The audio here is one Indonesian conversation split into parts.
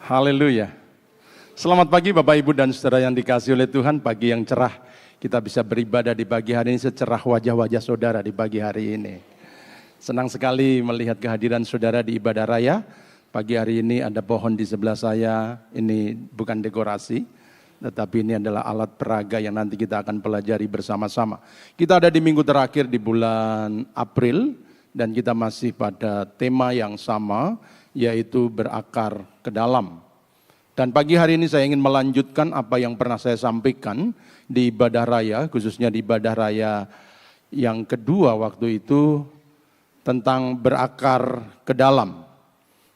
Haleluya. Selamat pagi Bapak Ibu dan Saudara yang dikasihi oleh Tuhan. Pagi yang cerah, kita bisa beribadah di pagi hari ini secerah wajah-wajah saudara di pagi hari ini. Senang sekali melihat kehadiran saudara di ibadah raya. Pagi hari ini ada pohon di sebelah saya, ini bukan dekorasi, tetapi ini adalah alat peraga yang nanti kita akan pelajari bersama-sama. Kita ada di minggu terakhir di bulan April, dan kita masih pada tema yang sama, yaitu berakar ke dalam. Dan pagi hari ini saya ingin melanjutkan apa yang pernah saya sampaikan di ibadah raya, khususnya di ibadah raya yang kedua waktu itu, tentang berakar ke dalam.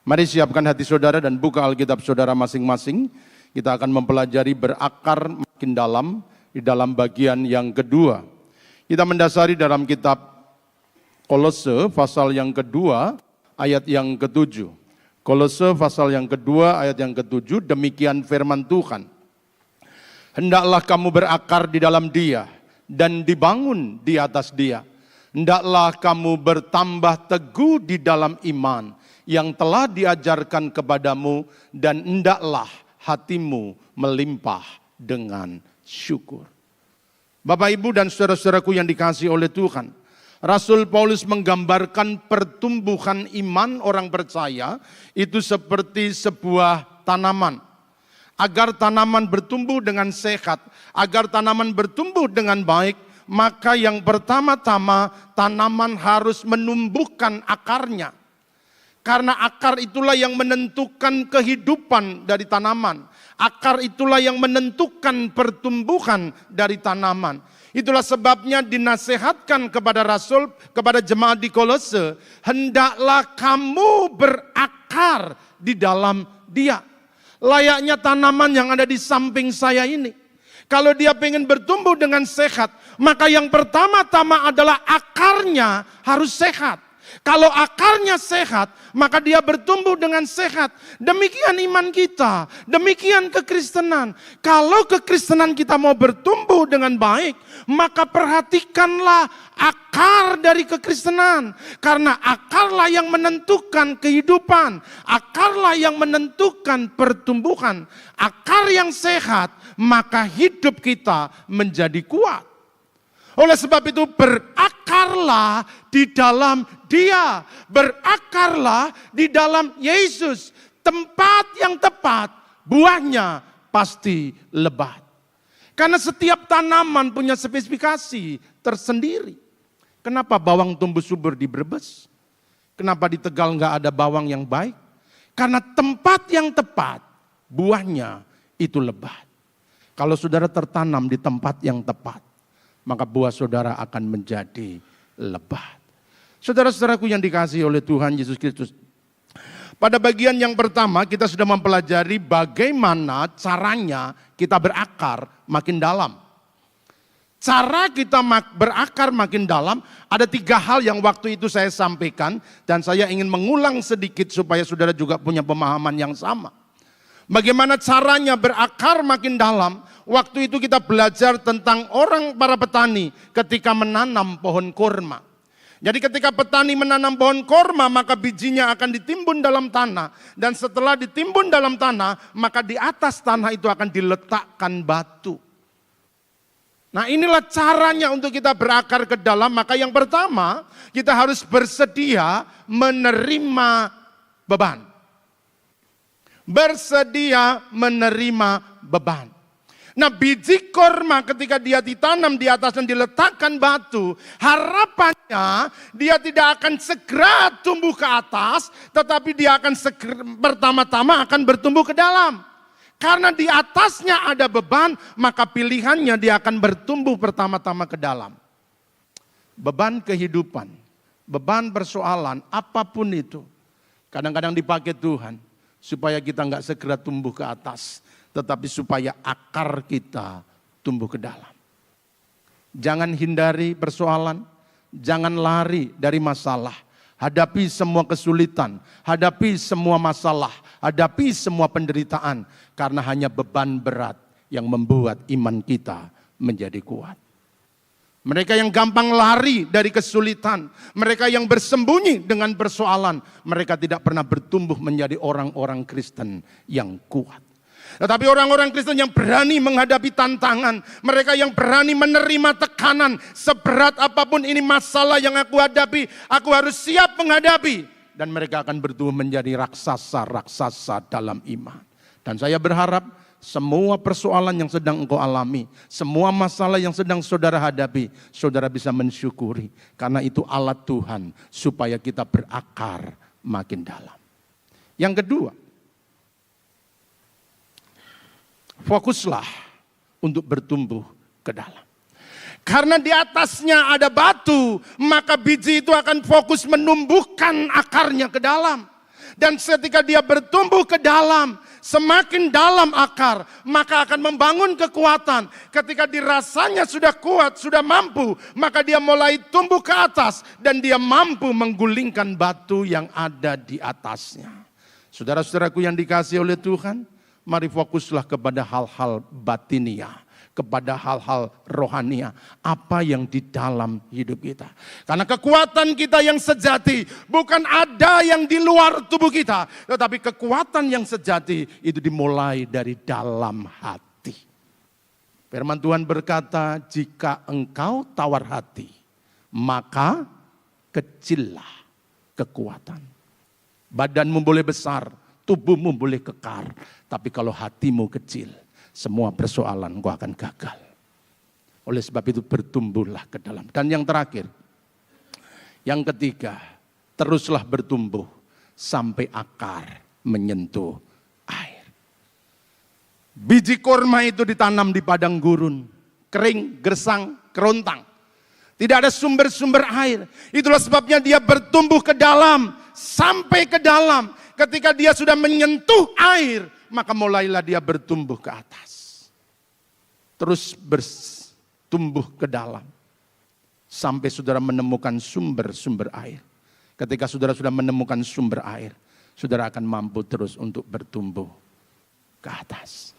Mari siapkan hati saudara dan buka Alkitab saudara masing-masing. Kita akan mempelajari berakar makin dalam di dalam bagian yang kedua. Kita mendasari dalam kitab Kolose pasal yang kedua ayat yang ke-7. Kolose pasal yang kedua ayat yang ke-7, demikian firman Tuhan. Hendaklah kamu berakar di dalam Dia dan dibangun di atas Dia. Hendaklah kamu bertambah teguh di dalam iman yang telah diajarkan kepadamu, dan hendaklah hatimu melimpah dengan syukur. Bapak, Ibu, dan saudara-saudaraku yang dikasihi oleh Tuhan, Rasul Paulus menggambarkan pertumbuhan iman orang percaya itu seperti sebuah tanaman. Agar tanaman bertumbuh dengan sehat, agar tanaman bertumbuh dengan baik, maka yang pertama-tama tanaman harus menumbuhkan akarnya. Karena akar itulah yang menentukan kehidupan dari tanaman. Akar itulah yang menentukan pertumbuhan dari tanaman. Itulah sebabnya dinasihatkan kepada Rasul, kepada jemaat di Kolose, hendaklah kamu berakar di dalam Dia. Layaknya tanaman yang ada di samping saya ini. Kalau dia pengen bertumbuh dengan sehat, maka yang pertama-tama adalah akarnya harus sehat. Kalau akarnya sehat, maka dia bertumbuh dengan sehat. Demikian iman kita, demikian kekristenan. Kalau kekristenan kita mau bertumbuh dengan baik, maka perhatikanlah akar dari kekristenan. Karena akarlah yang menentukan kehidupan, akarlah yang menentukan pertumbuhan. Akar yang sehat, maka hidup kita menjadi kuat. Oleh sebab itu berakarlah di dalam Dia, berakarlah di dalam Yesus. Tempat yang tepat, buahnya pasti lebat. Karena setiap tanaman punya spesifikasi tersendiri. Kenapa bawang tumbuh subur di Brebes? Kenapa di Tegal nggak ada bawang yang baik? Karena tempat yang tepat, buahnya itu lebat. Kalau saudara tertanam di tempat yang tepat, maka buah saudara akan menjadi lebat. Saudara-saudaraku yang dikasihi oleh Tuhan Yesus Kristus, pada bagian yang pertama kita sudah mempelajari bagaimana caranya kita berakar makin dalam. Cara kita berakar makin dalam, ada 3 hal yang waktu itu saya sampaikan, dan saya ingin mengulang sedikit supaya saudara juga punya pemahaman yang sama. Bagaimana caranya berakar makin dalam? Waktu itu kita belajar tentang para petani ketika menanam pohon kurma. Jadi ketika petani menanam pohon kurma, maka bijinya akan ditimbun dalam tanah. Dan setelah ditimbun dalam tanah, maka di atas tanah itu akan diletakkan batu. Nah, inilah caranya untuk kita berakar ke dalam. Maka yang pertama, kita harus bersedia menerima beban. Bersedia menerima beban. Nah, biji kurma ketika dia ditanam di atas dan diletakkan batu, harapannya dia tidak akan segera tumbuh ke atas, tetapi dia akan pertama-tama akan bertumbuh ke dalam. Karena di atasnya ada beban, maka pilihannya dia akan bertumbuh pertama-tama ke dalam. Beban kehidupan, beban persoalan, apapun itu, kadang-kadang dipakai Tuhan supaya kita nggak segera tumbuh ke atas, tetapi supaya akar kita tumbuh ke dalam. Jangan hindari persoalan, jangan lari dari masalah. Hadapi semua kesulitan, hadapi semua masalah, hadapi semua penderitaan. Karena hanya beban berat yang membuat iman kita menjadi kuat. Mereka yang gampang lari dari kesulitan, mereka yang bersembunyi dengan persoalan, mereka tidak pernah bertumbuh menjadi orang-orang Kristen yang kuat. Tetapi orang-orang Kristen yang berani menghadapi tantangan, mereka yang berani menerima tekanan, seberat apapun ini masalah yang aku hadapi, aku harus siap menghadapi. Dan mereka akan bertumbuh menjadi raksasa-raksasa dalam iman. Dan saya berharap semua persoalan yang sedang engkau alami, semua masalah yang sedang saudara hadapi, saudara bisa mensyukuri. Karena itu alat Tuhan supaya kita berakar makin dalam. Yang kedua, fokuslah untuk bertumbuh ke dalam. Karena di atasnya ada batu, maka biji itu akan fokus menumbuhkan akarnya ke dalam. Dan ketika dia bertumbuh ke dalam, semakin dalam akar, maka akan membangun kekuatan. Ketika dirasanya sudah kuat, sudah mampu, maka dia mulai tumbuh ke atas. Dan dia mampu menggulingkan batu yang ada di atasnya. Saudara-saudaraku yang dikasihi oleh Tuhan, mari fokuslah kepada hal-hal batinia, kepada hal-hal rohania, apa yang di dalam hidup kita. Karena kekuatan kita yang sejati bukan ada yang di luar tubuh kita, tetapi kekuatan yang sejati itu dimulai dari dalam hati. Firman Tuhan berkata, jika engkau tawar hati, maka kecillah kekuatan. Badanmu boleh besar, tubuhmu boleh kekar, tapi kalau hatimu kecil, semua persoalan engkau akan gagal. Oleh sebab itu bertumbuhlah ke dalam. Dan yang terakhir, yang ketiga, teruslah bertumbuh sampai akar menyentuh air. Biji kurma itu ditanam di padang gurun, kering, gersang, kerontang. Tidak ada sumber-sumber air. Itulah sebabnya dia bertumbuh ke dalam, sampai ke dalam. Ketika dia sudah menyentuh air, maka mulailah dia bertumbuh ke atas. Terus bertumbuh ke dalam. Sampai saudara menemukan sumber-sumber air. Ketika saudara sudah menemukan sumber air, saudara akan mampu terus untuk bertumbuh ke atas.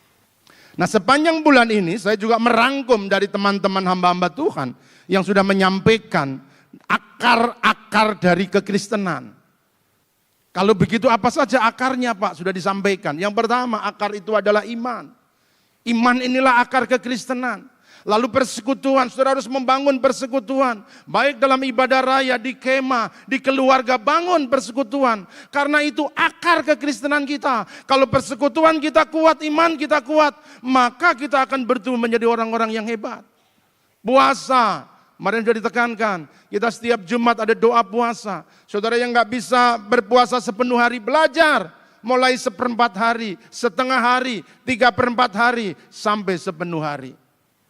Nah, sepanjang bulan ini saya juga merangkum dari teman-teman hamba-hamba Tuhan yang sudah menyampaikan akar-akar dari kekristenan. Kalau begitu apa saja akarnya Pak? Sudah disampaikan. Yang pertama, akar itu adalah iman. Iman inilah akar kekristenan. Lalu persekutuan, saudara harus membangun persekutuan. Baik dalam ibadah raya, di kemah, di keluarga, bangun persekutuan. Karena itu akar kekristenan kita. Kalau persekutuan kita kuat, iman kita kuat, maka kita akan bertumbuh menjadi orang-orang yang hebat. Puasa. Kemarin sudah ditekankan, kita setiap Jumat ada doa puasa. Saudara yang nggak bisa berpuasa sepenuh hari, belajar. Mulai 1/4 hari, setengah hari, 3/4 hari, sampai sepenuh hari.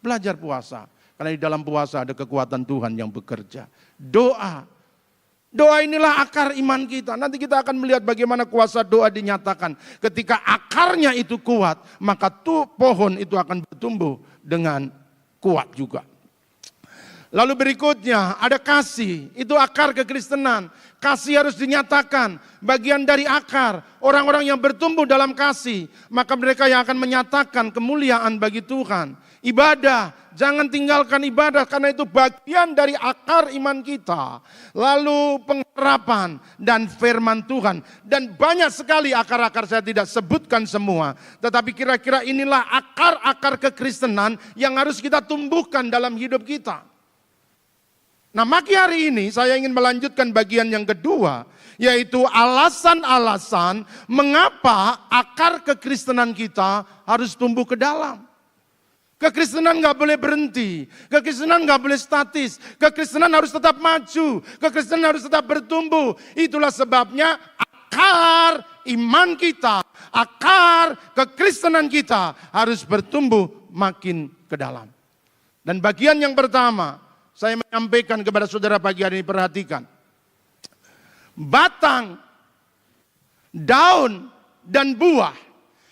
Belajar puasa. Karena di dalam puasa ada kekuatan Tuhan yang bekerja. Doa. Doa inilah akar iman kita. Nanti kita akan melihat bagaimana kuasa doa dinyatakan. Ketika akarnya itu kuat, maka pohon itu akan bertumbuh dengan kuat juga. Lalu berikutnya ada kasih, itu akar kekristenan. Kasih harus dinyatakan, bagian dari akar. Orang-orang yang bertumbuh dalam kasih, maka mereka yang akan menyatakan kemuliaan bagi Tuhan. Ibadah, jangan tinggalkan ibadah karena itu bagian dari akar iman kita. Lalu pengharapan dan firman Tuhan. Dan banyak sekali akar-akar, saya tidak sebutkan semua. Tetapi kira-kira inilah akar-akar kekristenan yang harus kita tumbuhkan dalam hidup kita. Nah, pagi hari ini saya ingin melanjutkan bagian yang kedua, yaitu alasan-alasan mengapa akar kekristenan kita harus tumbuh ke dalam. Kekristenan gak boleh berhenti, kekristenan gak boleh statis, kekristenan harus tetap maju, kekristenan harus tetap bertumbuh. Itulah sebabnya akar iman kita, akar kekristenan kita harus bertumbuh makin ke dalam. Dan bagian yang pertama, saya menyampaikan kepada saudara pagi hari ini, perhatikan. Batang, daun, dan buah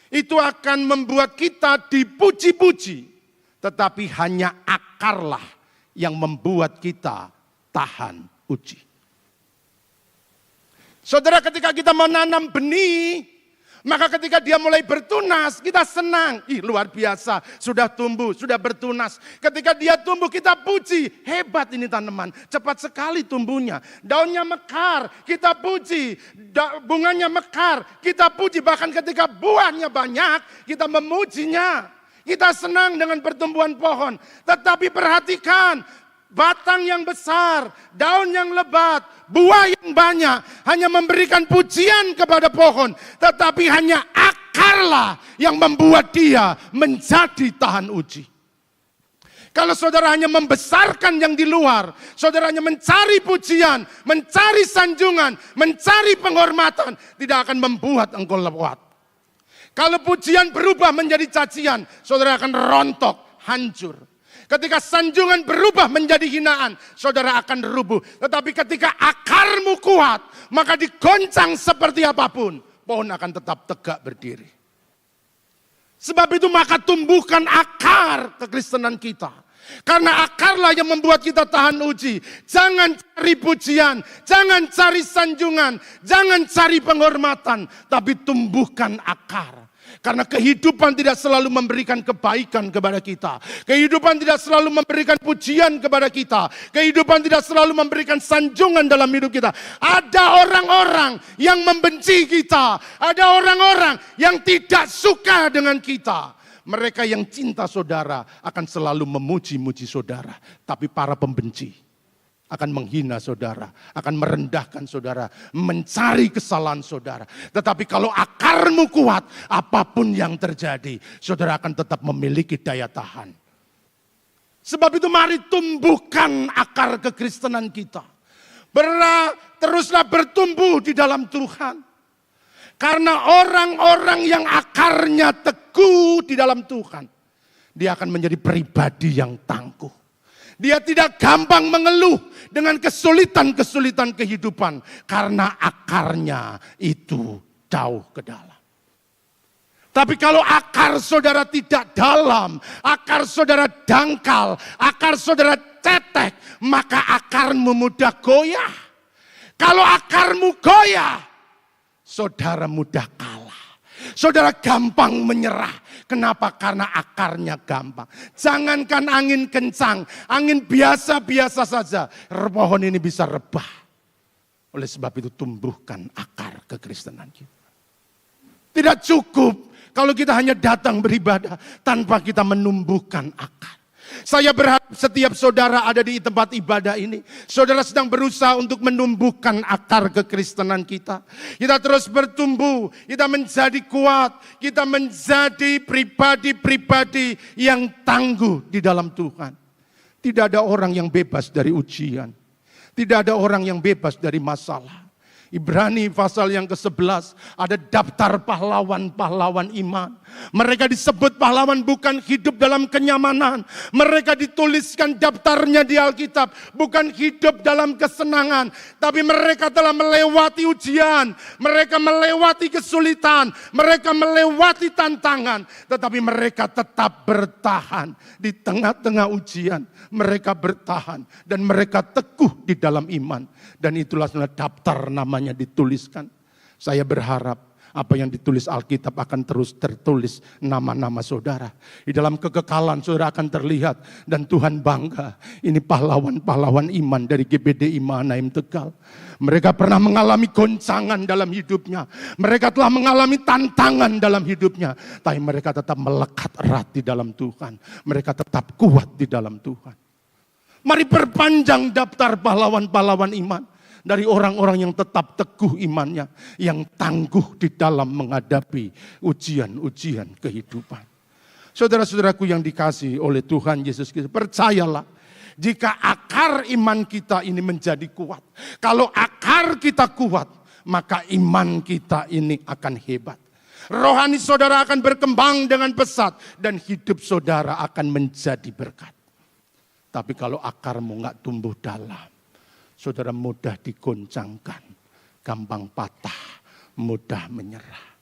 itu akan membuat kita dipuji-puji. Tetapi hanya akarlah yang membuat kita tahan uji. Saudara, ketika kita menanam benih, Maka ketika dia mulai bertunas, kita senang. Ih, luar biasa, sudah tumbuh, sudah bertunas. Ketika dia tumbuh, kita puji. Hebat ini tanaman, cepat sekali tumbuhnya. Daunnya mekar, kita puji. Bunganya mekar, kita puji. Bahkan ketika buahnya banyak, kita memujinya. Kita senang dengan pertumbuhan pohon. Tetapi perhatikan, batang yang besar, daun yang lebat, buah yang banyak, hanya memberikan pujian kepada pohon. Tetapi hanya akarlah yang membuat dia menjadi tahan uji. Kalau saudara hanya membesarkan yang di luar, saudara hanya mencari pujian, mencari sanjungan, mencari penghormatan, tidak akan membuat engkau kuat. Kalau pujian berubah menjadi cacian, saudara akan rontok, hancur. Ketika sanjungan berubah menjadi hinaan, saudara akan rubuh. Tetapi ketika akarmu kuat, maka digoncang seperti apapun, pohon akan tetap tegak berdiri. Sebab itu maka tumbuhkan akar kekristenan kita. Karena akarlah yang membuat kita tahan uji. Jangan cari pujian, jangan cari sanjungan, jangan cari penghormatan, tapi tumbuhkan akar. Karena kehidupan tidak selalu memberikan kebaikan kepada kita. Kehidupan tidak selalu memberikan pujian kepada kita. Kehidupan tidak selalu memberikan sanjungan dalam hidup kita. Ada orang-orang yang membenci kita. Ada orang-orang yang tidak suka dengan kita. Mereka yang cinta saudara akan selalu memuji-muji saudara. Tapi para pembenci akan menghina saudara, akan merendahkan saudara, mencari kesalahan saudara. Tetapi kalau akarmu kuat, apapun yang terjadi, saudara akan tetap memiliki daya tahan. Sebab itu mari tumbuhkan akar kekristenan kita. Teruslah bertumbuh di dalam Tuhan. Karena orang-orang yang akarnya teguh di dalam Tuhan, dia akan menjadi pribadi yang tangguh. Dia tidak gampang mengeluh dengan kesulitan-kesulitan kehidupan. Karena akarnya itu jauh ke dalam. Tapi kalau akar saudara tidak dalam, akar saudara dangkal, akar saudara cetek, maka akarmu mudah goyah. Kalau akarmu goyah, saudara mudah kalah. Saudara gampang menyerah. Kenapa? Karena akarnya gampang. Jangankan angin kencang, angin biasa-biasa saja, pohon ini bisa rebah. Oleh sebab itu tumbuhkan akar kekristenan kita. Tidak cukup kalau kita hanya datang beribadah tanpa kita menumbuhkan akar. Saya berharap setiap saudara ada di tempat ibadah ini, saudara sedang berusaha untuk menumbuhkan akar kekristenan kita. Kita terus bertumbuh, kita menjadi kuat, kita menjadi pribadi-pribadi yang tangguh di dalam Tuhan. Tidak ada orang yang bebas dari ujian. Tidak ada orang yang bebas dari masalah. Ibrani pasal yang ke-11 ada daftar pahlawan-pahlawan iman. Mereka disebut pahlawan bukan hidup dalam kenyamanan. Mereka dituliskan daftarnya di Alkitab bukan hidup dalam kesenangan, tapi mereka telah melewati ujian, mereka melewati kesulitan, mereka melewati tantangan, tetapi mereka tetap bertahan di tengah-tengah ujian. Mereka bertahan dan mereka teguh di dalam iman, dan itulah daftar namanya dituliskan. Saya berharap apa yang ditulis Alkitab akan terus tertulis nama-nama saudara. Di dalam kekekalan saudara akan terlihat dan Tuhan bangga. Ini pahlawan-pahlawan iman dari GBDI Mahanaim Tegal. Mereka pernah mengalami goncangan dalam hidupnya. Mereka telah mengalami tantangan dalam hidupnya. Tapi mereka tetap melekat erat di dalam Tuhan. Mereka tetap kuat di dalam Tuhan. Mari perpanjang daftar pahlawan-pahlawan iman. Dari orang-orang yang tetap teguh imannya, yang tangguh di dalam menghadapi ujian-ujian kehidupan. Saudara-saudaraku yang dikasihi oleh Tuhan Yesus Kristus, percayalah, jika akar iman kita ini menjadi kuat, kalau akar kita kuat, maka iman kita ini akan hebat. Rohani saudara akan berkembang dengan pesat, dan hidup saudara akan menjadi berkat. Tapi kalau akarmu nggak tumbuh dalam, saudara mudah digoncangkan, gampang patah, mudah menyerah.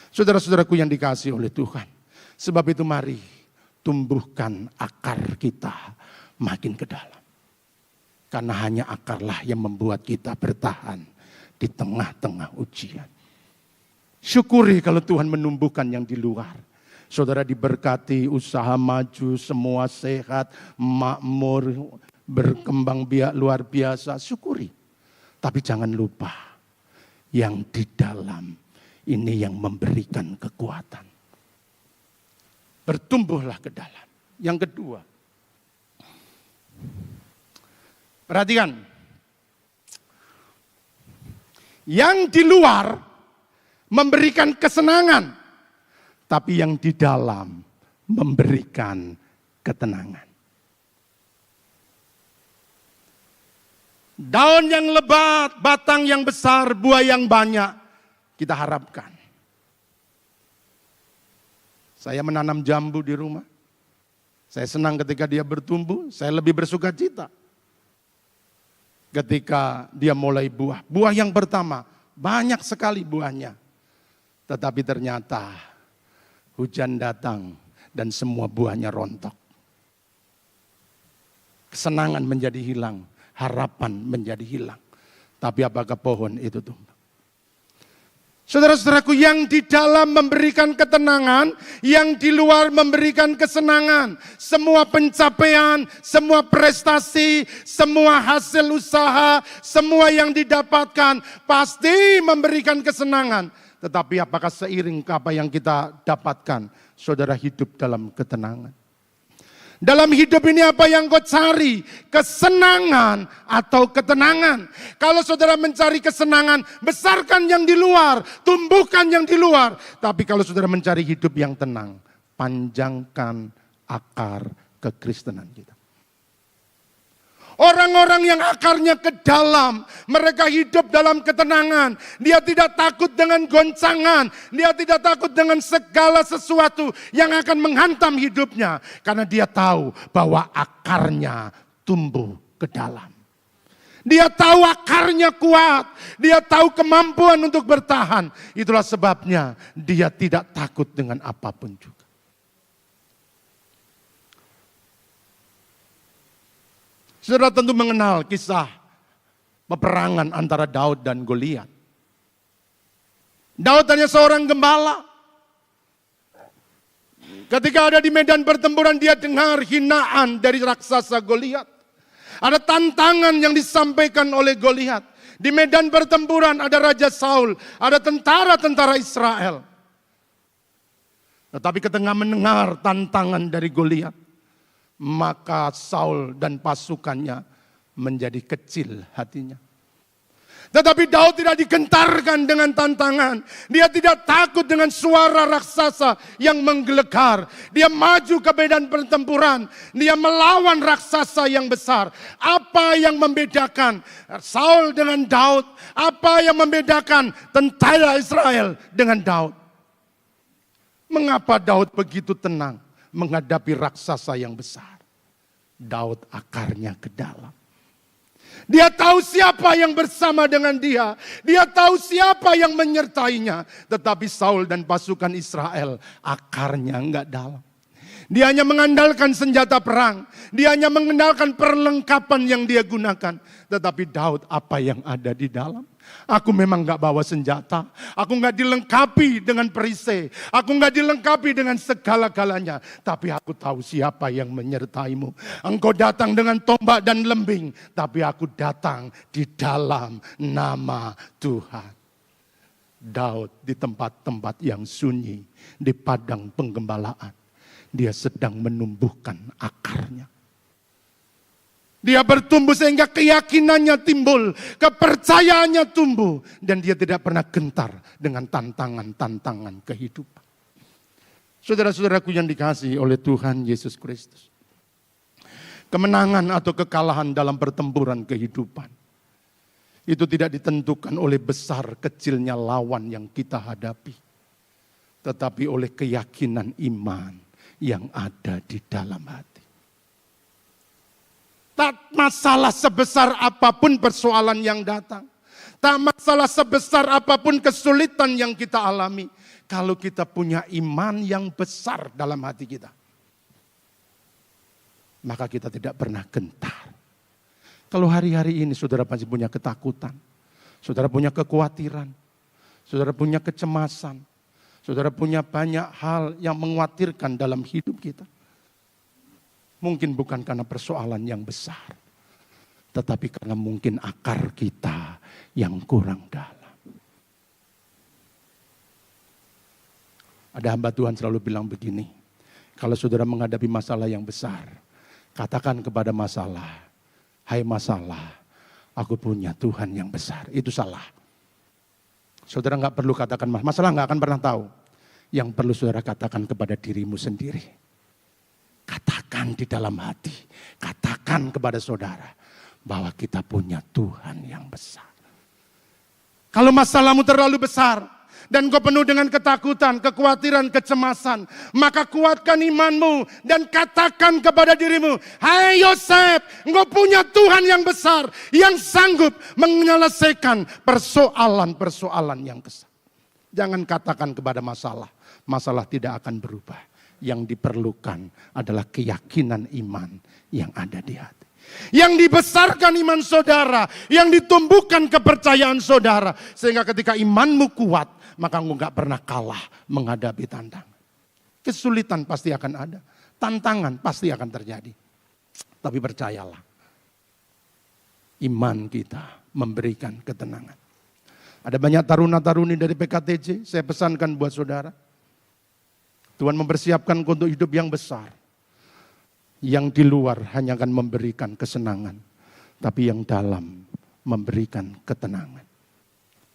Saudara-saudaraku yang dikasihi oleh Tuhan, sebab itu mari tumbuhkan akar kita makin ke dalam. Karena hanya akarlah yang membuat kita bertahan di tengah-tengah ujian. Syukuri kalau Tuhan menumbuhkan yang di luar. Saudara diberkati, usaha maju, semua sehat, makmur, berkembang biak luar biasa. Syukuri. Tapi jangan lupa, yang di dalam ini yang memberikan kekuatan. Bertumbuhlah ke dalam. Yang kedua, perhatikan. Yang di luar memberikan kesenangan, tapi yang di dalam memberikan ketenangan. Daun yang lebat, batang yang besar, buah yang banyak, kita harapkan. Saya menanam jambu di rumah. Saya senang ketika dia bertumbuh, saya lebih bersuka cita. Ketika dia mulai buah. Buah yang pertama, banyak sekali buahnya. Tetapi ternyata hujan datang dan semua buahnya rontok. Kesenangan menjadi hilang, harapan menjadi hilang. Tapi apakah pohon itu tumbuh? Saudara-saudaraku, yang di dalam memberikan ketenangan, yang di luar memberikan kesenangan. Semua pencapaian, semua prestasi, semua hasil usaha, semua yang didapatkan pasti memberikan kesenangan. Tetapi apakah seiring ke apa yang kita dapatkan, saudara hidup dalam ketenangan? Dalam hidup ini apa yang kau cari? Kesenangan atau ketenangan? Kalau saudara mencari kesenangan, besarkan yang di luar, tumbuhkan yang di luar. Tapi kalau saudara mencari hidup yang tenang, panjangkan akar kekristenan kita. Orang-orang yang akarnya ke dalam, mereka hidup dalam ketenangan. Dia tidak takut dengan goncangan, dia tidak takut dengan segala sesuatu yang akan menghantam hidupnya. Karena dia tahu bahwa akarnya tumbuh ke dalam. Dia tahu akarnya kuat, dia tahu kemampuan untuk bertahan. Itulah sebabnya dia tidak takut dengan apapun juga. Saudara tentu mengenal kisah peperangan antara Daud dan Goliat. Daud hanya seorang gembala. Ketika ada di medan pertempuran, dia dengar hinaan dari raksasa Goliat. Ada tantangan yang disampaikan oleh Goliat. Di medan pertempuran ada Raja Saul, ada tentara-tentara Israel. Tetapi ketika mendengar tantangan dari Goliat, maka Saul dan pasukannya menjadi kecil hatinya. Tetapi Daud tidak digentarkan dengan tantangan. Dia tidak takut dengan suara raksasa yang menggelegar. Dia maju ke medan pertempuran. Dia melawan raksasa yang besar. Apa yang membedakan Saul dengan Daud? Apa yang membedakan tentara Israel dengan Daud? Mengapa Daud begitu tenang menghadapi raksasa yang besar? Daud akarnya ke dalam. Dia tahu siapa yang bersama dengan dia. Dia tahu siapa yang menyertainya. Tetapi Saul dan pasukan Israel akarnya enggak dalam. Dia hanya mengandalkan senjata perang. Dia hanya mengandalkan perlengkapan yang dia gunakan. Tetapi Daud, apa yang ada di dalam? Aku memang gak bawa senjata. Aku gak dilengkapi dengan perisai. Aku gak dilengkapi dengan segala-galanya. Tapi aku tahu siapa yang menyertaimu. Engkau datang dengan tombak dan lembing. Tapi aku datang di dalam nama Tuhan. Daud di tempat-tempat yang sunyi. Di padang penggembalaan. Dia sedang menumbuhkan akarnya. Dia bertumbuh sehingga keyakinannya timbul, kepercayaannya tumbuh. Dan dia tidak pernah gentar dengan tantangan-tantangan kehidupan. Saudara-saudaraku yang dikasihi oleh Tuhan Yesus Kristus. Kemenangan atau kekalahan dalam pertempuran kehidupan. Itu tidak ditentukan oleh besar kecilnya lawan yang kita hadapi. Tetapi oleh keyakinan iman yang ada di dalam hati. Tak masalah sebesar apapun persoalan yang datang. Tak masalah sebesar apapun kesulitan yang kita alami. Kalau kita punya iman yang besar dalam hati kita. Maka kita tidak pernah gentar. Kalau hari-hari ini saudara masih punya ketakutan. Saudara punya kekhawatiran. Saudara punya kecemasan. Saudara punya banyak hal yang mengkhawatirkan dalam hidup kita. Mungkin bukan karena persoalan yang besar. Tetapi karena mungkin akar kita yang kurang dalam. Ada hamba Tuhan selalu bilang begini. Kalau saudara menghadapi masalah yang besar. Katakan kepada masalah. Hai masalah, aku punya Tuhan yang besar. Itu salah. Saudara nggak perlu katakan masalah, nggak akan pernah tahu. Yang perlu saudara katakan kepada dirimu sendiri. Katakan di dalam hati. Katakan kepada saudara. Bahwa kita punya Tuhan yang besar. Kalau masalahmu terlalu besar. Dan kau penuh dengan ketakutan, kekhawatiran, kecemasan. Maka kuatkan imanmu dan katakan kepada dirimu. Hai Yosef, engkau punya Tuhan yang besar. Yang sanggup menyelesaikan persoalan-persoalan yang besar. Jangan katakan kepada masalah. Masalah tidak akan berubah. Yang diperlukan adalah keyakinan iman yang ada di hati. Yang dibesarkan iman saudara. Yang ditumbuhkan kepercayaan saudara. Sehingga ketika imanmu kuat. Maka engkau gak pernah kalah menghadapi tantangan. Kesulitan pasti akan ada. Tantangan pasti akan terjadi. Tapi percayalah. Iman kita memberikan ketenangan. Ada banyak taruna-taruni dari PKTJ. Saya pesankan buat saudara. Tuhan mempersiapkan untuk hidup yang besar. Yang di luar hanya akan memberikan kesenangan. Tapi yang dalam memberikan ketenangan.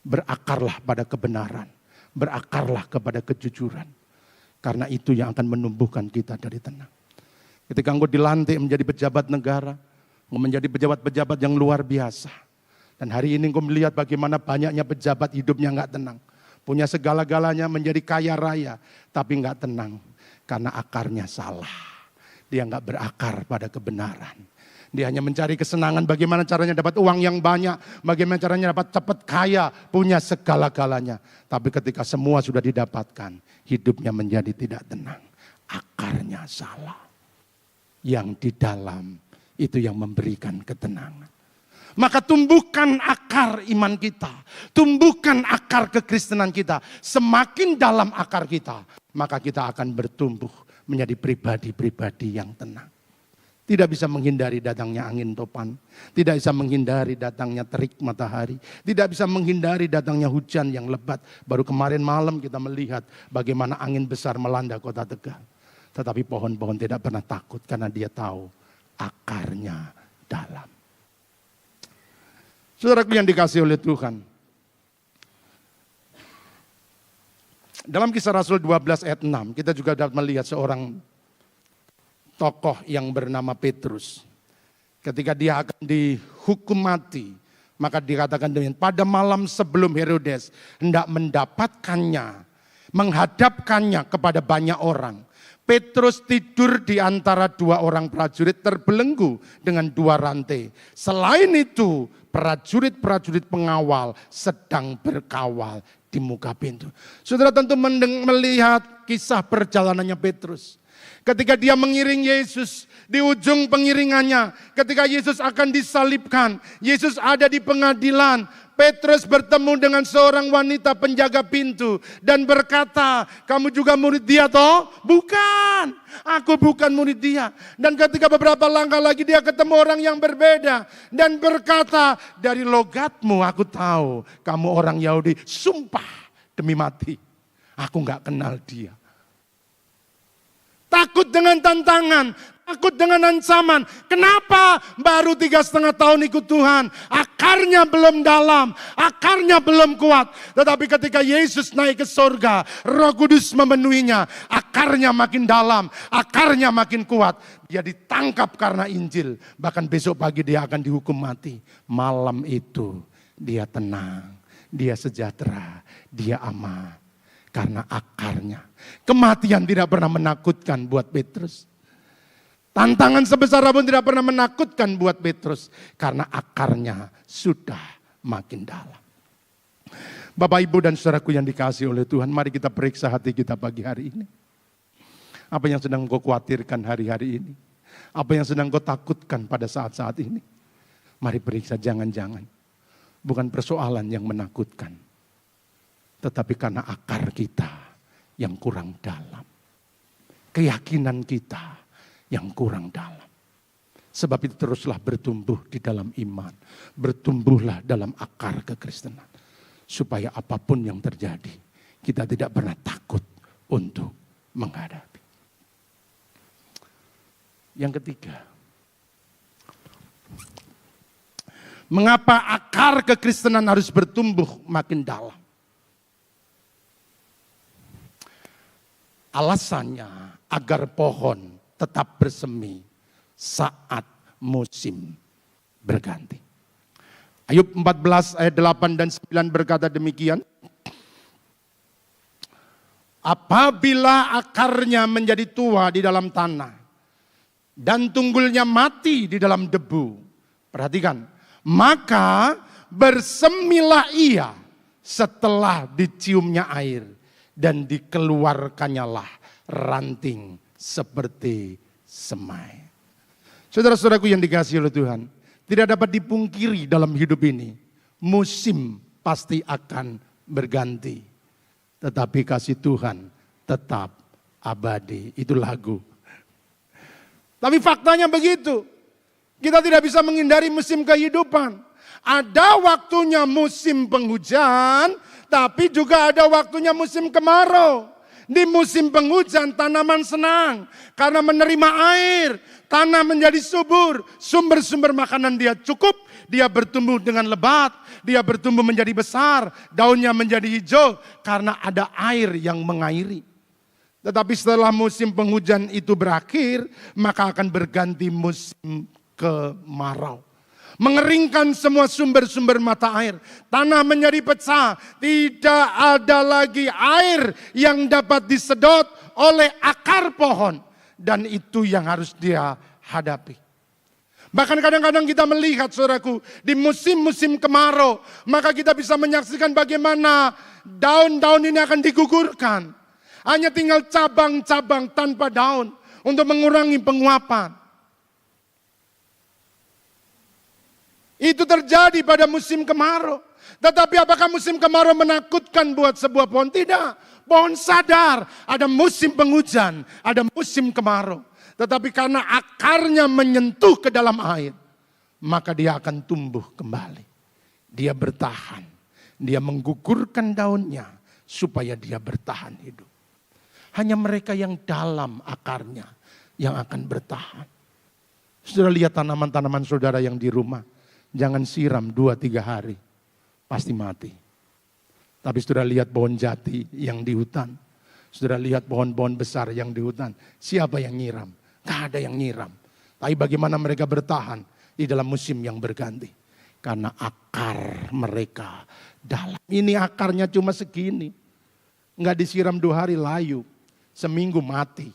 Berakarlah pada kebenaran. Berakarlah kepada kejujuran. Karena itu yang akan menumbuhkan kita dari tenang. Ketika engkau dilantik menjadi pejabat negara. Engkau menjadi pejabat-pejabat yang luar biasa. Dan hari ini engkau melihat bagaimana banyaknya pejabat hidupnya gak tenang. Punya segala-galanya menjadi kaya raya. Tapi gak tenang. Karena akarnya salah. Dia gak berakar pada kebenaran. Dia hanya mencari kesenangan bagaimana caranya dapat uang yang banyak. Bagaimana caranya dapat cepat kaya. Punya segala-galanya. Tapi ketika semua sudah didapatkan. Hidupnya menjadi tidak tenang. Akarnya salah. Yang di dalam itu yang memberikan ketenangan. Maka tumbuhkan akar iman kita. Tumbuhkan akar kekristenan kita. Semakin dalam akar kita. Maka kita akan bertumbuh menjadi pribadi-pribadi yang tenang. Tidak bisa menghindari datangnya angin topan. Tidak bisa menghindari datangnya terik matahari. Tidak bisa menghindari datangnya hujan yang lebat. Baru kemarin malam kita melihat bagaimana angin besar melanda kota Tegal. Tetapi pohon-pohon tidak pernah takut karena dia tahu akarnya dalam. Saudaraku yang dikasihi oleh Tuhan. Dalam Kisah Rasul 12 ayat 6 kita juga dapat melihat seorang tokoh yang bernama Petrus. Ketika dia akan dihukum mati. Maka dikatakan demikian. Pada malam sebelum Herodes hendak mendapatkannya. Menghadapkannya kepada banyak orang. Petrus tidur di antara dua orang prajurit terbelenggu dengan dua rantai. Selain itu prajurit-prajurit pengawal sedang berkawal di muka pintu. Saudara tentu melihat kisah perjalanannya Petrus. Ketika dia mengiring Yesus di ujung pengiringannya. Ketika Yesus akan disalibkan. Yesus ada di pengadilan. Petrus bertemu dengan seorang wanita penjaga pintu. Dan berkata, kamu juga murid dia toh? Bukan, aku bukan murid dia. Dan ketika beberapa langkah lagi dia ketemu orang yang berbeda. Dan berkata, dari logatmu aku tahu kamu orang Yahudi. Sumpah demi mati, aku gak kenal dia. Takut dengan tantangan, takut dengan ancaman. Kenapa? Baru 3,5 tahun ikut Tuhan. Akarnya belum dalam, akarnya belum kuat. Tetapi ketika Yesus naik ke surga, Roh Kudus memenuhinya. Akarnya makin dalam, akarnya makin kuat. Dia ditangkap karena Injil. Bahkan besok pagi dia akan dihukum mati. Malam itu dia tenang, dia sejahtera, dia aman. Karena akarnya. Kematian tidak pernah menakutkan buat Petrus. Tantangan sebesar apapun tidak pernah menakutkan buat Petrus. Karena akarnya sudah makin dalam. Bapak, Ibu, dan saudaraku yang dikasihi oleh Tuhan. Mari kita periksa hati kita pagi hari ini. Apa yang sedang kau khawatirkan hari-hari ini? Apa yang sedang kau takutkan pada saat-saat ini? Mari periksa, jangan-jangan. Bukan persoalan yang menakutkan. tetapi karena akar kita yang kurang dalam. Keyakinan kita yang kurang dalam. Sebab itu teruslah bertumbuh di dalam iman. Bertumbuhlah dalam akar kekristenan. Supaya apapun yang terjadi, kita tidak pernah takut untuk menghadapi. Yang ketiga, mengapa akar kekristenan harus bertumbuh makin dalam? Alasannya agar pohon tetap bersemi saat musim berganti. Ayub 14 ayat 8 dan 9 berkata demikian. Apabila akarnya menjadi tua di dalam tanah dan tunggulnya mati di dalam debu. Perhatikan. Maka bersemilah ia setelah diciumnya air dan dikeluarkannya lah ranting seperti semai. Saudara-saudaraku yang dikasihi oleh Tuhan, tidak dapat dipungkiri dalam hidup ini, musim pasti akan berganti. Tetapi kasih Tuhan tetap abadi. Itu lagu. Tapi faktanya begitu. Kita tidak bisa menghindari musim kehidupan. Ada waktunya musim penghujan, tapi juga ada waktunya musim kemarau. Di musim penghujan tanaman senang karena menerima air. Tanah menjadi subur, sumber-sumber makanan dia cukup. Dia bertumbuh dengan lebat, dia bertumbuh menjadi besar, daunnya menjadi hijau karena ada air yang mengairi. Tetapi setelah musim penghujan itu berakhir, maka akan berganti musim kemarau. Mengeringkan semua sumber-sumber mata air. Tanah menjadi pecah. Tidak ada lagi air yang dapat disedot oleh akar pohon. Dan itu yang harus dia hadapi. Bahkan kadang-kadang kita melihat saudaraku, di musim-musim kemarau, maka kita bisa menyaksikan bagaimana daun-daun ini akan digugurkan. Hanya tinggal cabang-cabang tanpa daun untuk mengurangi penguapan. Itu terjadi pada musim kemarau. Tetapi apakah musim kemarau menakutkan buat sebuah pohon? Tidak. Pohon sadar ada musim penghujan, ada musim kemarau. Tetapi karena akarnya menyentuh ke dalam air, maka dia akan tumbuh kembali. Dia bertahan. Dia menggugurkan daunnya supaya dia bertahan hidup. Hanya mereka yang dalam akarnya yang akan bertahan. Saudara lihat tanaman-tanaman saudara yang di rumah. Jangan siram 2-3 hari. Pasti mati. Tapi saudara lihat pohon jati yang di hutan. Saudara lihat pohon-pohon besar yang di hutan. Siapa yang nyiram? Gak ada yang nyiram. Tapi bagaimana mereka bertahan di dalam musim yang berganti. Karena akar mereka dalam. Ini akarnya cuma segini. Gak disiram 2 hari layu. Seminggu mati.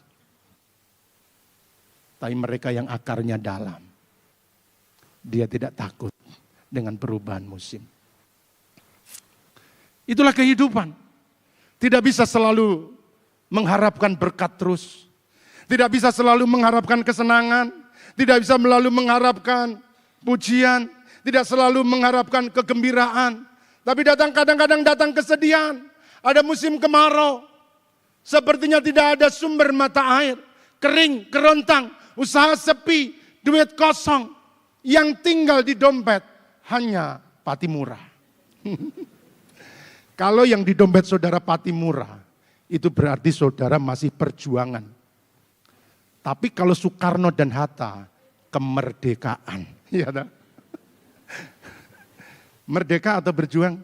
Tapi mereka yang akarnya dalam. Dia tidak takut dengan perubahan musim. Itulah kehidupan. Tidak bisa selalu mengharapkan berkat terus. Tidak bisa selalu mengharapkan kesenangan. Tidak bisa selalu mengharapkan pujian. Tidak selalu mengharapkan kegembiraan. Tapi kadang-kadang datang kesedihan. Ada musim kemarau. Sepertinya tidak ada sumber mata air. Kering, kerontang, usaha sepi, duit kosong. Yang tinggal di dompet hanya Patimura. Kalau yang di dompet saudara Patimura, itu berarti saudara masih perjuangan. Tapi kalau Soekarno dan Hatta, kemerdekaan. Ya, merdeka atau berjuang?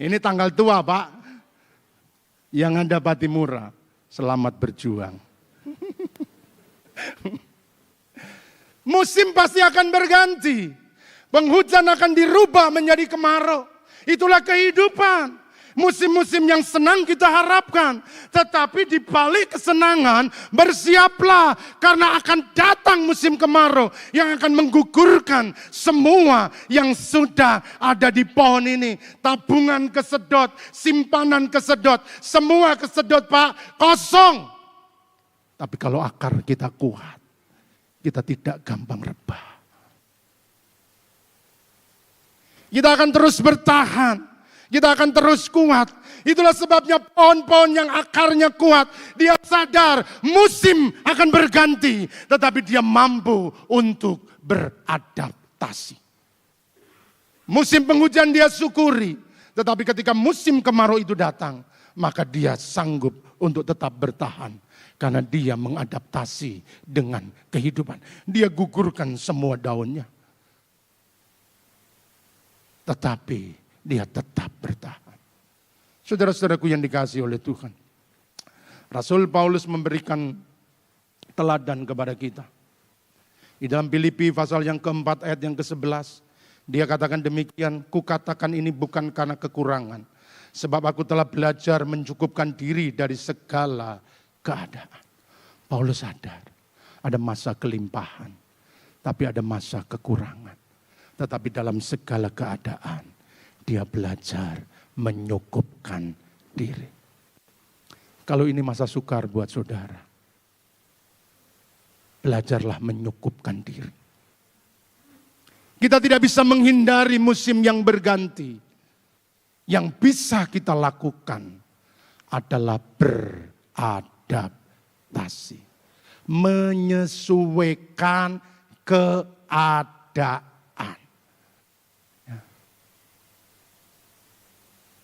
Ini tanggal tua Pak. Yang ada Patimura, selamat berjuang. Musim pasti akan berganti. Penghujan akan dirubah menjadi kemarau. Itulah kehidupan. Musim-musim yang senang kita harapkan. Tetapi di balik kesenangan bersiaplah. Karena akan datang musim kemarau. Yang akan menggugurkan semua yang sudah ada di pohon ini. Tabungan kesedot, simpanan kesedot. Semua kesedot Pak, kosong. Tapi kalau akar kita kuat. Kita tidak gampang rebah. Kita akan terus bertahan. Kita akan terus kuat. Itulah sebabnya pohon-pohon yang akarnya kuat, dia sadar musim akan berganti, tetapi dia mampu untuk beradaptasi. Musim penghujan dia syukuri, tetapi ketika musim kemarau itu datang, maka dia sanggup untuk tetap bertahan. Karena dia mengadaptasi dengan kehidupan. Dia gugurkan semua daunnya. Tetapi dia tetap bertahan. Saudara-saudaraku yang dikasihi oleh Tuhan. Rasul Paulus memberikan teladan kepada kita. Di dalam Filipi pasal yang keempat ayat yang ke-11. Dia katakan demikian, kukatakan ini bukan karena kekurangan. Sebab aku telah belajar mencukupkan diri dari segala keadaan. Paulus sadar ada masa kelimpahan, tapi ada masa kekurangan. Tetapi dalam segala keadaan dia belajar menyukupkan diri. Kalau ini masa sukar buat saudara, belajarlah menyukupkan diri. Kita tidak bisa menghindari musim yang berganti. Yang bisa kita lakukan adalah beradaptasi. Menyesuaikan keadaan.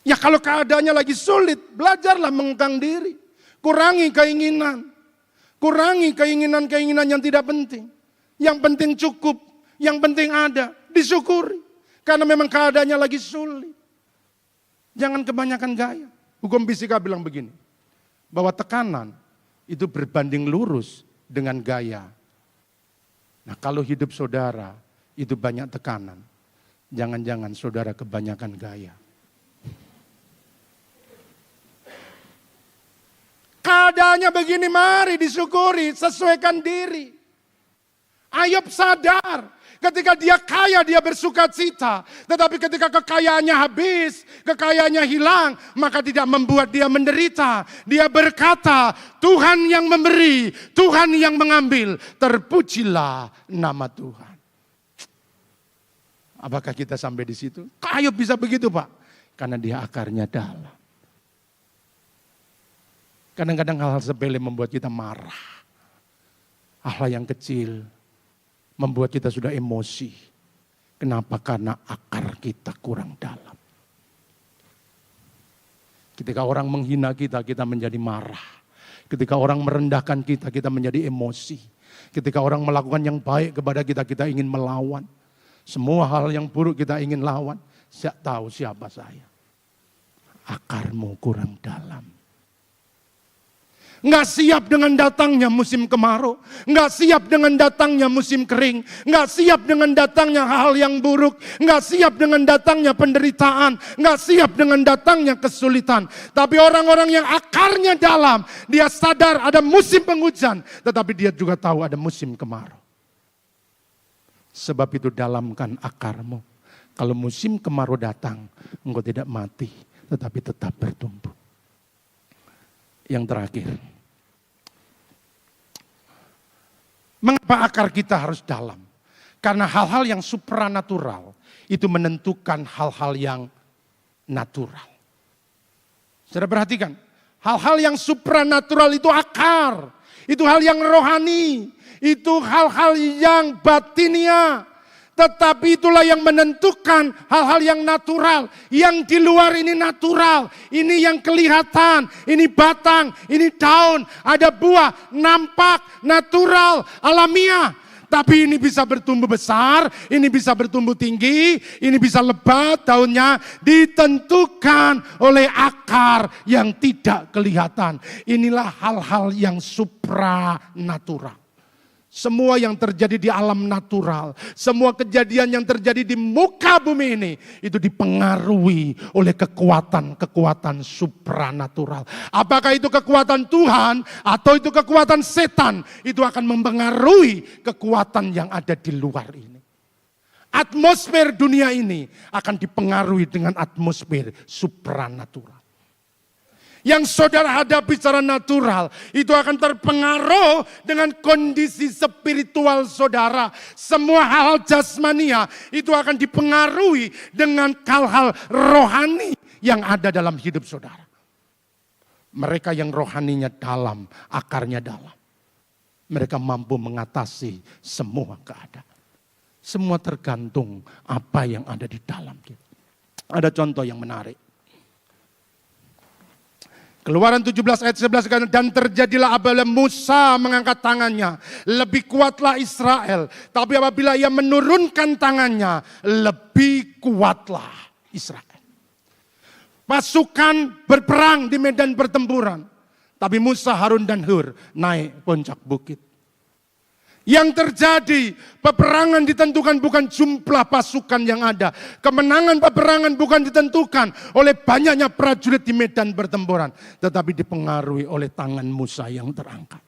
Ya kalau keadaannya lagi sulit, belajarlah mengekang diri. Kurangi keinginan. Kurangi keinginan-keinginan yang tidak penting. Yang penting cukup. Yang penting ada, disyukuri. Karena memang keadaannya lagi sulit. Jangan kebanyakan gaya. Hukum fisika bilang begini. Bahwa tekanan itu berbanding lurus dengan gaya. Nah kalau hidup saudara itu banyak tekanan. Jangan-jangan saudara kebanyakan gaya. Keadaannya begini, mari disyukuri, sesuaikan diri. Ayub sadar. Ketika dia kaya, dia bersuka cita. Tetapi ketika kekayaannya habis, kekayaannya hilang, maka tidak membuat dia menderita. Dia berkata, Tuhan yang memberi, Tuhan yang mengambil. Terpujilah nama Tuhan. Apakah kita sampai di situ? Ayub bisa begitu, Pak? Karena dia akarnya dalam. Kadang-kadang hal-hal sepele membuat kita marah. Hal-hal yang kecil membuat kita sudah emosi. Kenapa? Karena akar kita kurang dalam. Ketika orang menghina kita, kita menjadi marah. Ketika orang merendahkan kita, kita menjadi emosi. Ketika orang melakukan yang baik kepada kita, kita ingin melawan. Semua hal yang buruk kita ingin lawan. Saya tahu siapa saya. Akarmu kurang dalam. Nggak siap dengan datangnya musim kemarau. Nggak siap dengan datangnya musim kering. Nggak siap dengan datangnya hal yang buruk. Nggak siap dengan datangnya penderitaan. Nggak siap dengan datangnya kesulitan. Tapi orang-orang yang akarnya dalam, dia sadar ada musim penghujan. Tetapi dia juga tahu ada musim kemarau. Sebab itu dalamkan akarmu. Kalau musim kemarau datang, engkau tidak mati, tetapi tetap bertumbuh. Yang terakhir, mengapa akar kita harus dalam? Karena hal-hal yang supranatural itu menentukan hal-hal yang natural. Saudara perhatikan, hal-hal yang supranatural itu akar, itu hal yang rohani, itu hal-hal yang batinia. Tetapi itulah yang menentukan hal-hal yang natural. Yang di luar ini natural. Ini yang kelihatan. Ini batang, ini daun. Ada buah, nampak, natural, alamiah. Tapi ini bisa bertumbuh besar, ini bisa bertumbuh tinggi, ini bisa lebat daunnya. Ditentukan oleh akar yang tidak kelihatan. Inilah hal-hal yang supranatural. Semua yang terjadi di alam natural, semua kejadian yang terjadi di muka bumi ini, itu dipengaruhi oleh kekuatan-kekuatan supranatural. Apakah itu kekuatan Tuhan atau itu kekuatan setan, itu akan mempengaruhi kekuatan yang ada di luar ini. Atmosfer dunia ini akan dipengaruhi dengan atmosfer supranatural. yang saudara hadapi secara natural, itu akan terpengaruh dengan kondisi spiritual saudara. Semua hal jasmania itu akan dipengaruhi dengan hal-hal rohani yang ada dalam hidup saudara. Mereka yang rohaninya dalam, akarnya dalam, mereka mampu mengatasi semua keadaan. Semua tergantung apa yang ada di dalam kita. Ada contoh yang menarik. Keluaran 17 ayat 11, dan terjadilah apabila Musa mengangkat tangannya, lebih kuatlah Israel. Tapi apabila ia menurunkan tangannya, lebih kuatlah Israel. Pasukan berperang di medan pertempuran. Tapi Musa, Harun dan Hur naik puncak bukit. Yang terjadi, peperangan ditentukan bukan jumlah pasukan yang ada. Kemenangan peperangan bukan ditentukan oleh banyaknya prajurit di medan pertempuran. Tetapi dipengaruhi oleh tangan Musa yang terangkat.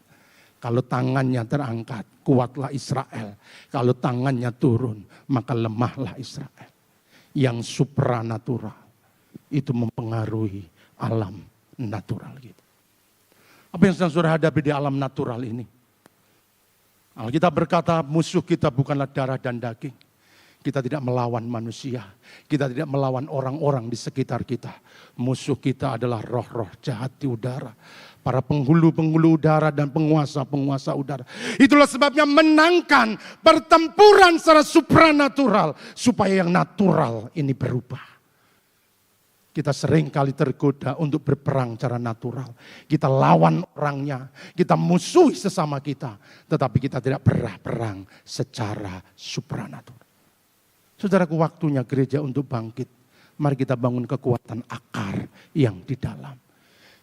Kalau tangannya terangkat, kuatlah Israel. Kalau tangannya turun, maka lemahlah Israel. Yang supranatural, itu mempengaruhi alam natural gitu. Apa yang sedang saudara hadapi di alam natural ini? Alkitab berkata musuh kita bukanlah darah dan daging. Kita tidak melawan manusia. Kita tidak melawan orang-orang di sekitar kita. Musuh kita adalah roh-roh jahat di udara. Para penghulu-penghulu udara dan penguasa-penguasa udara. Itulah sebabnya menangkan pertempuran secara supranatural. Supaya yang natural ini berubah. Kita sering kali tergoda untuk berperang secara natural. Kita lawan orangnya, kita musuhi sesama kita. Tetapi kita tidak pernah perang secara supranatural. Saudaraku, waktunya gereja untuk bangkit. Mari kita bangun kekuatan akar yang di dalam.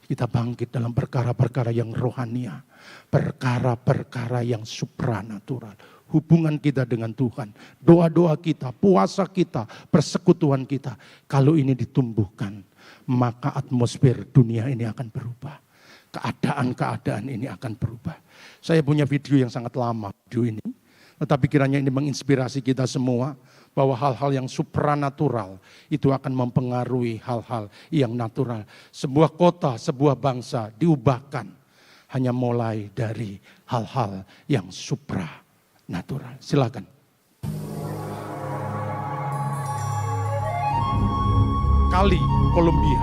Kita bangkit dalam perkara-perkara yang rohania. Perkara-perkara yang supranatural. Hubungan kita dengan Tuhan, doa-doa kita, puasa kita, persekutuan kita. Kalau ini ditumbuhkan, maka atmosfer dunia ini akan berubah. Keadaan-keadaan ini akan berubah. Saya punya video yang sangat lama, video ini. Tetapi kiranya ini menginspirasi kita semua, bahwa hal-hal yang supranatural itu akan mempengaruhi hal-hal yang natural. Sebuah kota, sebuah bangsa diubahkan hanya mulai dari hal-hal yang supranatural. Silakan. Kali, Kolombia.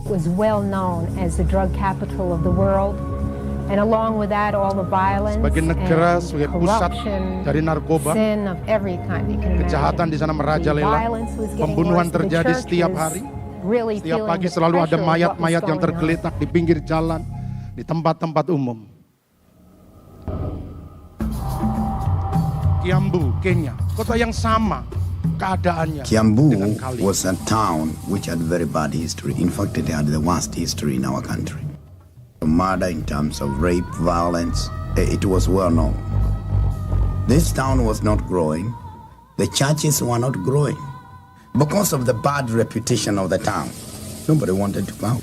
Was well known as the drug capital of the world, and along with that, all the violence sebagai negara, sebagai pusat dari narkoba, sin of every kind you can imagine. Kejahatan di sana merajalela, pembunuhan terjadi setiap hari. Setiap pagi selalu ada mayat-mayat yang tergeletak di pinggir jalan, di tempat-tempat umum. Kiambu, Kenya, kota yang sama keadaannya. Kiambu was a town which had very bad history. In fact, it had the worst history in our country. Murder in terms of rape, violence, it was well known. This town was not growing. The churches were not growing. Because of the bad reputation of the town, nobody wanted to come.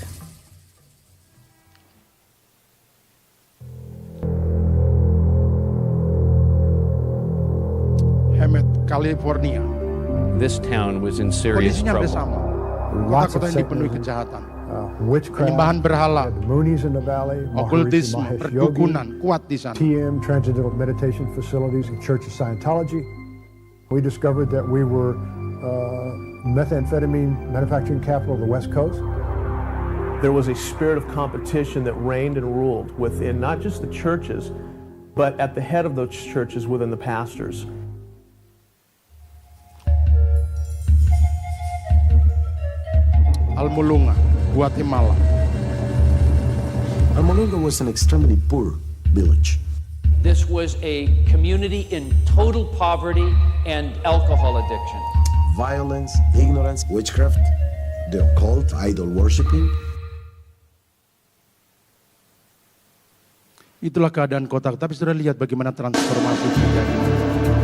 California. This town was in serious Kondisinya trouble. sama. Kota-kota yang dipenuhi kejahatan. Witchcraft, Penyembahan berhala, the Moonies in the valley, okultisme, Maharishi Mahesh perdukunan Yogi, kuat di sana. TM, Transcendental Meditation Facilities, and Church of Scientology. We discovered that we were methamphetamine manufacturing capital of the West Coast. There was a spirit of competition that reigned and ruled within not just the churches, but at the head of those churches within the pastors. Almolunga, Guatemala. Almolunga was an extremely poor village. This was a community in total poverty and alcohol addiction. Violence, ignorance, witchcraft, the occult, idol worshiping. Itulah keadaan kota. Tapi sudah lihat bagaimana transformasi terjadi.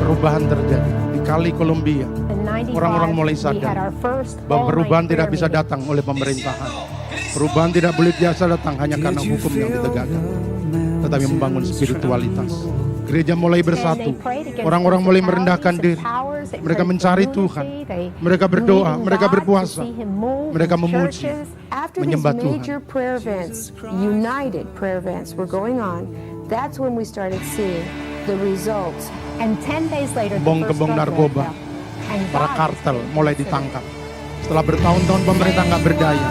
Perubahan terjadi. Di Kali, Kolombia. Orang-orang mulai sadar bahwa perubahan tidak bisa datang oleh pemerintahan. Perubahan tidak boleh biasa datang hanya karena hukum yang ditegakkan. Tetapi membangun spiritualitas. Gereja mulai bersatu. Orang-orang mulai merendahkan diri. followers. They Mereka prayed for mencari unity. Tuhan. They Mereka berdoa, believed in mereka God to berpuasa. see Him move Mereka in memuji, churches. After these menyembah Tuhan. major prayer events, united prayer events were going on, that's when we started seeing the results. And 10 days later, the Kembang-kembang first drug narkoba, fell. And para God kartel is mulai faithful. ditangkap. Setelah bertahun-tahun pemerintah nggak berdaya,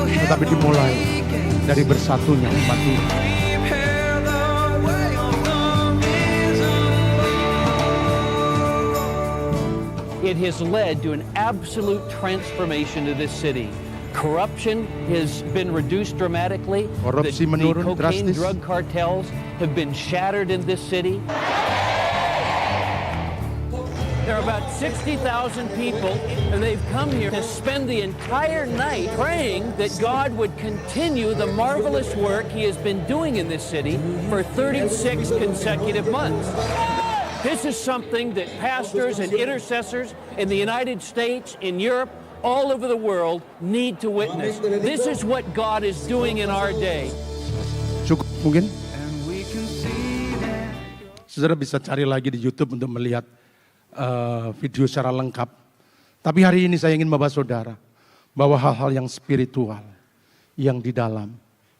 tetapi dimulai dari bersatunya umat Tuhan. It has led to an absolute transformation of this city. Corruption has been reduced dramatically. Korupsi The menurun cocaine drastis. drug cartels have been shattered in this city. There are about 60,000 people, and they've come here to spend the entire night praying that God would continue the marvelous work He has been doing in this city for 36 consecutive months. This is something that pastors and intercessors in the United States, in Europe, all over the world need to witness. This is what God is doing in our day. Cukup mungkin? Saudara bisa cari lagi di YouTube untuk melihat video secara lengkap. Tapi hari ini saya ingin membawa saudara bahwa hal-hal yang spiritual, yang di dalam,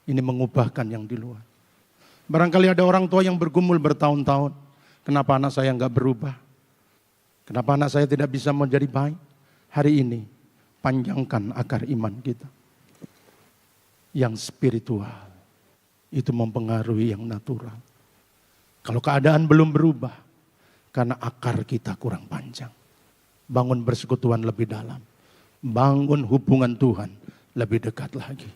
ini mengubahkan yang di luar. Barangkali ada orang tua yang bergumul bertahun-tahun. Kenapa anak saya enggak berubah? Kenapa anak saya tidak bisa menjadi baik? Hari ini, panjangkan akar iman kita. Yang spiritual, itu mempengaruhi yang natural. Kalau keadaan belum berubah, karena akar kita kurang panjang. Bangun persekutuan lebih dalam. Bangun hubungan Tuhan lebih dekat lagi.